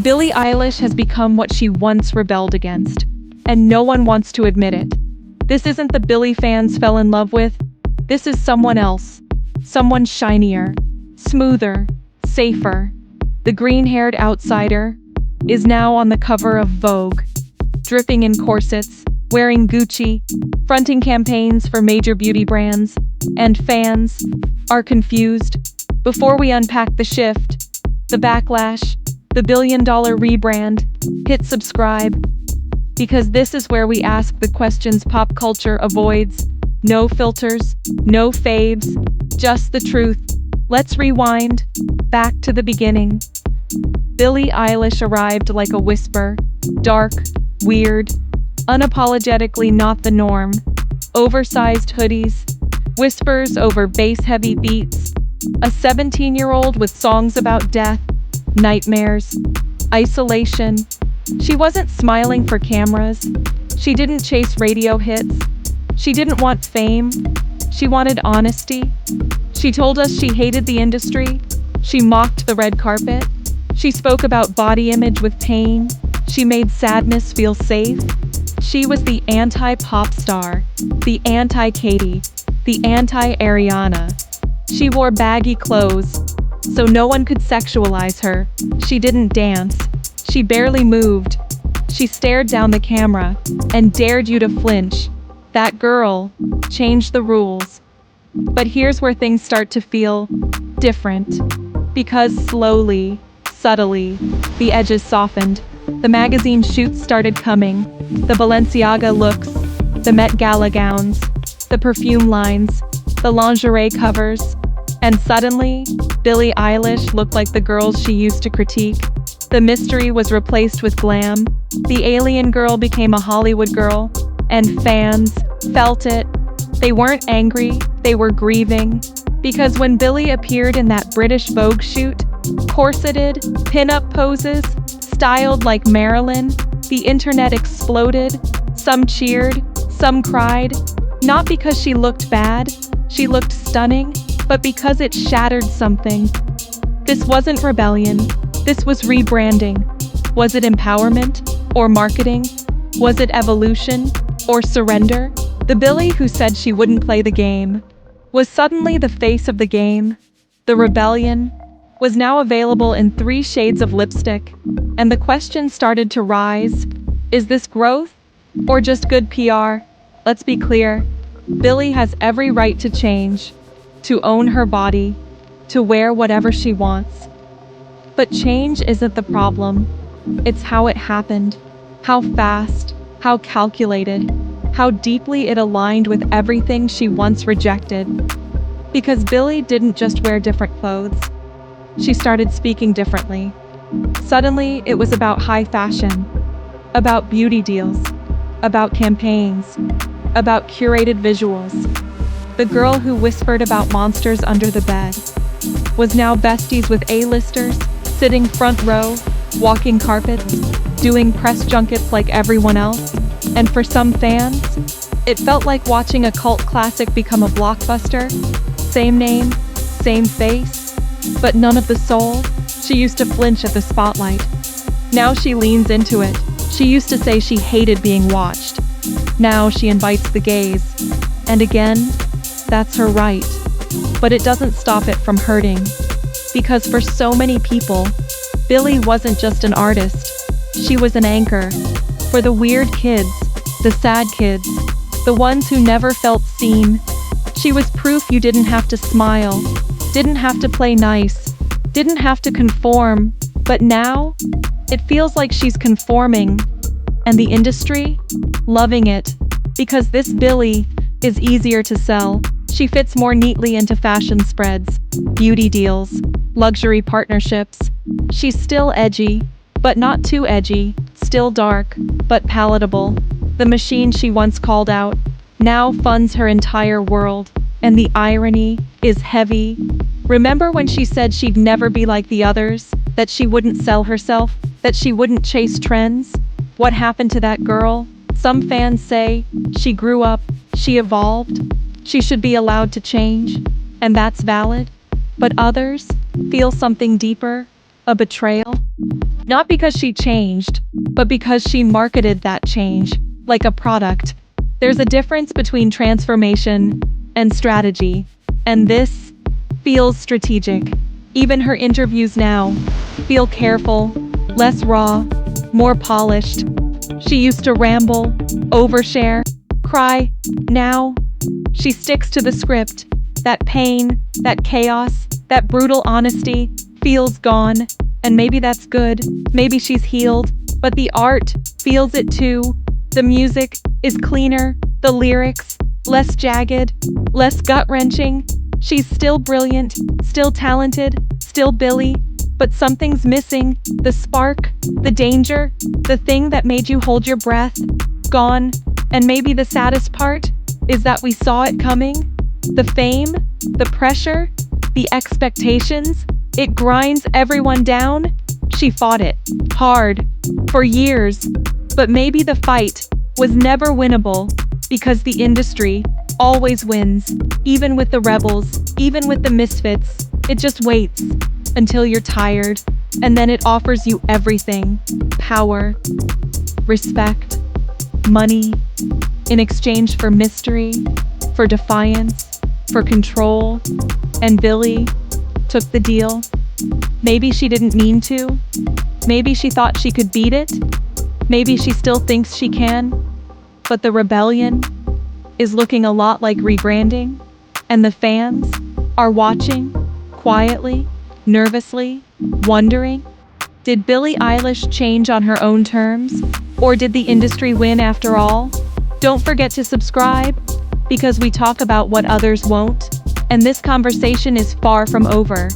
Billie Eilish has become what she once rebelled against, and no one wants to admit it. This isn't the Billie fans fell in love with. This is someone else. Someone shinier, smoother, safer. The green-haired outsider is now on the cover of Vogue, dripping in corsets, wearing Gucci, fronting campaigns for major beauty brands, and fans are confused. Before we unpack the shift, the backlash, the billion-dollar rebrand, hit subscribe, because this is where we ask the questions pop culture avoids. No filters, no faves, just the truth. Let's rewind, back to the beginning. Billie Eilish arrived like a whisper, dark, weird, unapologetically not the norm. Oversized hoodies, whispers over bass-heavy beats, a 17-year-old with songs about death, nightmares, isolation. She wasn't smiling for cameras. She didn't chase radio hits. She didn't want fame. She wanted honesty. She told us she hated the industry. She mocked the red carpet. She spoke about body image with pain. She made sadness feel safe. She was the anti-pop star, the anti-Katy, the anti-Ariana. She wore baggy clothes, so no one could sexualize her. She didn't dance. She barely moved. She stared down the camera and dared you to flinch. That girl changed the rules. But here's where things start to feel different. Because slowly, subtly, the edges softened. The magazine shoots started coming. The Balenciaga looks, the Met Gala gowns, the perfume lines, the lingerie covers. And suddenly, Billie Eilish looked like the girls she used to critique. The mystery was replaced with glam. The alien girl became a Hollywood girl. And fans felt it. They weren't angry, they were grieving. Because when Billie appeared in that British Vogue shoot, corseted, pin-up poses, styled like Marilyn, the internet exploded. Some cheered, some cried. Not because she looked bad, she looked stunning, but because it shattered something. This wasn't rebellion, this was rebranding. Was it empowerment or marketing? Was it evolution or surrender? The Billie who said she wouldn't play the game was suddenly the face of the game. The rebellion was now available in 3 shades of lipstick, and the question started to rise. Is this growth or just good PR? Let's be clear. Billie has every right to change, to own her body, to wear whatever she wants. But change isn't the problem. It's how it happened, how fast, how calculated, how deeply it aligned with everything she once rejected. Because Billie didn't just wear different clothes. She started speaking differently. Suddenly, it was about high fashion, about beauty deals, about campaigns, about curated visuals. The girl who whispered about monsters under the bed was now besties with A-listers, sitting front row, walking carpets, doing press junkets like everyone else. And for some fans, it felt like watching a cult classic become a blockbuster. Same name, same face, but none of the soul. She used to flinch at the spotlight. Now she leans into it. She used to say she hated being watched. Now she invites the gaze. And again, that's her right. But it doesn't stop it from hurting. Because for so many people, Billie wasn't just an artist. She was an anchor. For the weird kids, the sad kids, the ones who never felt seen. She was proof you didn't have to smile, didn't have to play nice, didn't have to conform. But now, it feels like she's conforming. And the industry? Loving it. Because this Billie is easier to sell. She fits more neatly into fashion spreads, beauty deals, luxury partnerships. She's still edgy, but not too edgy. Still dark, but palatable. The machine she once called out now funds her entire world. And the irony is heavy. Remember when she said she'd never be like the others? That she wouldn't sell herself? That she wouldn't chase trends? What happened to that girl? Some fans say she grew up, she evolved, she should be allowed to change, and that's valid. But others feel something deeper, a betrayal. Not because she changed, but because she marketed that change, like a product. There's a difference between transformation and strategy, and this feels strategic. Even her interviews now feel careful, less raw, more polished. She used to ramble, overshare, cry. Now, she sticks to the script. That pain, that chaos, that brutal honesty feels gone. And maybe that's good. Maybe she's healed. But the art feels it too. The music is cleaner. The lyrics less jagged, less gut-wrenching. She's still brilliant, still talented, still Billie. But something's missing. The spark, the danger, the thing that made you hold your breath. Gone. And maybe the saddest part is that we saw it coming. The fame, the pressure, the expectations, it grinds everyone down. She fought it hard for years, but maybe the fight was never winnable because the industry always wins, even with the rebels, even with the misfits. It just waits until you're tired, and then it offers you everything: power, respect, money, in exchange for mystery, for defiance, for control. And Billie took the deal. Maybe she didn't mean to. Maybe she thought she could beat it. Maybe she still thinks she can. But the rebellion is looking a lot like rebranding, and the fans are watching quietly, nervously, wondering, did Billie Eilish change on her own terms? Or did the industry win after all? Don't forget to subscribe, because we talk about what others won't, and this conversation is far from over.